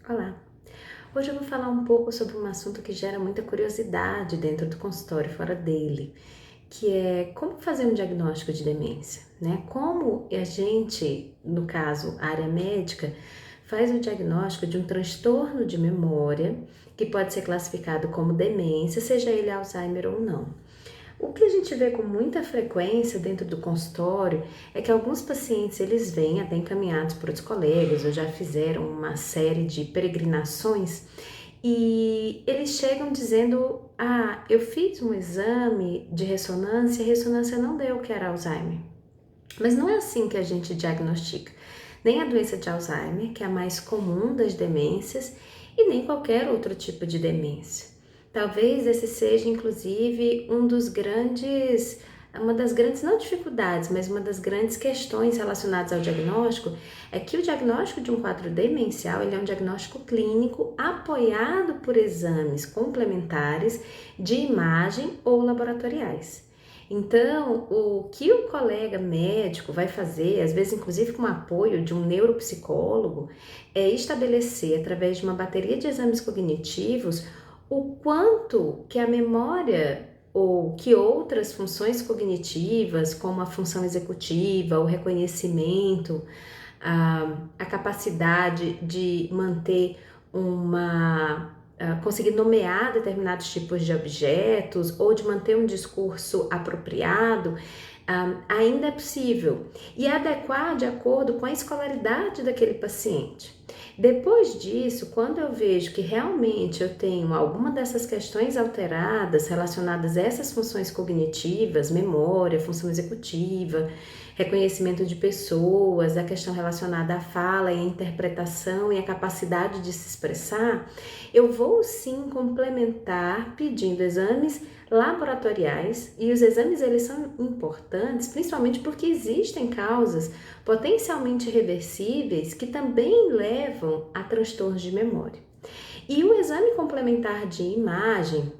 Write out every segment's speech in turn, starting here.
Olá! Hoje eu vou falar um pouco sobre um assunto que gera muita curiosidade dentro do consultório e fora dele, que é como fazer um diagnóstico de demência, né? Como a gente, no caso, a área médica, faz o diagnóstico de um transtorno de memória que pode ser classificado como demência, seja ele Alzheimer ou não. O que a gente vê com muita frequência dentro do consultório é que alguns pacientes eles vêm até encaminhados por outros colegas ou já fizeram uma série de peregrinações e eles chegam dizendo: "Ah, eu fiz um exame de ressonância e a ressonância não deu que era Alzheimer." Mas não é assim que a gente diagnostica. Nem a doença de Alzheimer, que é a mais comum das demências, e nem qualquer outro tipo de demência. Talvez esse seja, inclusive, uma das grandes, não dificuldades, mas uma das grandes questões relacionadas ao diagnóstico, é que o diagnóstico de um quadro demencial, ele é um diagnóstico clínico apoiado por exames complementares de imagem ou laboratoriais. Então, o que o colega médico vai fazer, às vezes inclusive com o apoio de um neuropsicólogo, é estabelecer, através de uma bateria de exames cognitivos, o quanto que a memória ou que outras funções cognitivas, como a função executiva, o reconhecimento, a capacidade de manter conseguir nomear determinados tipos de objetos ou de manter um discurso apropriado, ainda é possível e adequar de acordo com a escolaridade daquele paciente. Depois disso, quando eu vejo que realmente eu tenho alguma dessas questões alteradas relacionadas a essas funções cognitivas, memória, função executiva, reconhecimento de pessoas, a questão relacionada à fala e à interpretação e à capacidade de se expressar, eu vou sim complementar pedindo exames laboratoriais, e os exames eles são importantes principalmente porque existem causas potencialmente reversíveis que também levam a transtornos de memória. E o exame complementar de imagem,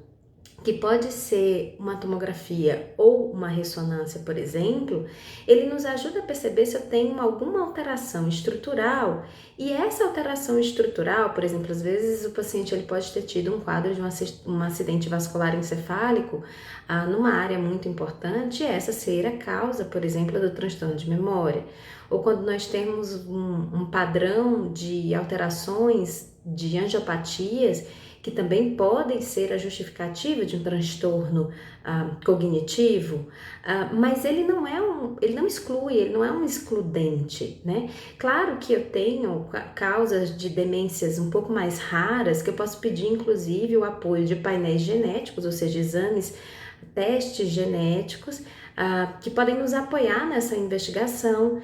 que pode ser uma tomografia ou uma ressonância, por exemplo, ele nos ajuda a perceber se eu tenho alguma alteração estrutural, e essa alteração estrutural, por exemplo, às vezes o paciente ele pode ter tido um quadro de um acidente vascular encefálico numa área muito importante, e essa ser a causa, por exemplo, do transtorno de memória. Ou quando nós temos um padrão de alterações de angiopatias, que também podem ser a justificativa de um transtorno cognitivo, mas ele não exclui, ele não é um excludente, né? Claro que eu tenho causas de demências um pouco mais raras, que eu posso pedir inclusive o apoio de painéis genéticos, ou seja, exames, testes genéticos, que podem nos apoiar nessa investigação.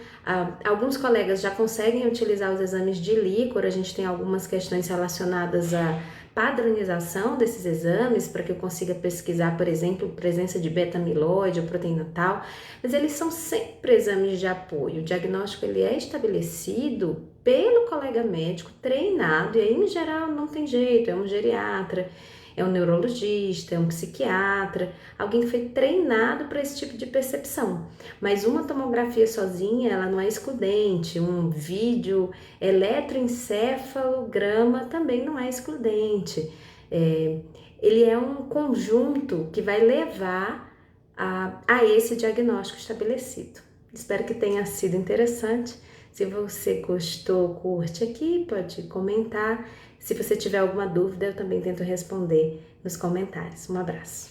Alguns colegas já conseguem utilizar os exames de líquor, a gente tem algumas questões relacionadas à padronização desses exames para que eu consiga pesquisar, por exemplo, presença de beta-amiloide ou proteína tal, mas eles são sempre exames de apoio. O diagnóstico ele é estabelecido pelo colega médico treinado, e aí em geral não tem jeito, é um geriatra, é um neurologista, é um psiquiatra, alguém que foi treinado para esse tipo de percepção. Mas uma tomografia sozinha, ela não é excludente, um vídeo eletroencefalograma também não é excludente. Ele é um conjunto que vai levar a esse diagnóstico estabelecido. Espero que tenha sido interessante. Se você gostou, curte aqui, pode comentar. Se você tiver alguma dúvida, eu também tento responder nos comentários. Um abraço.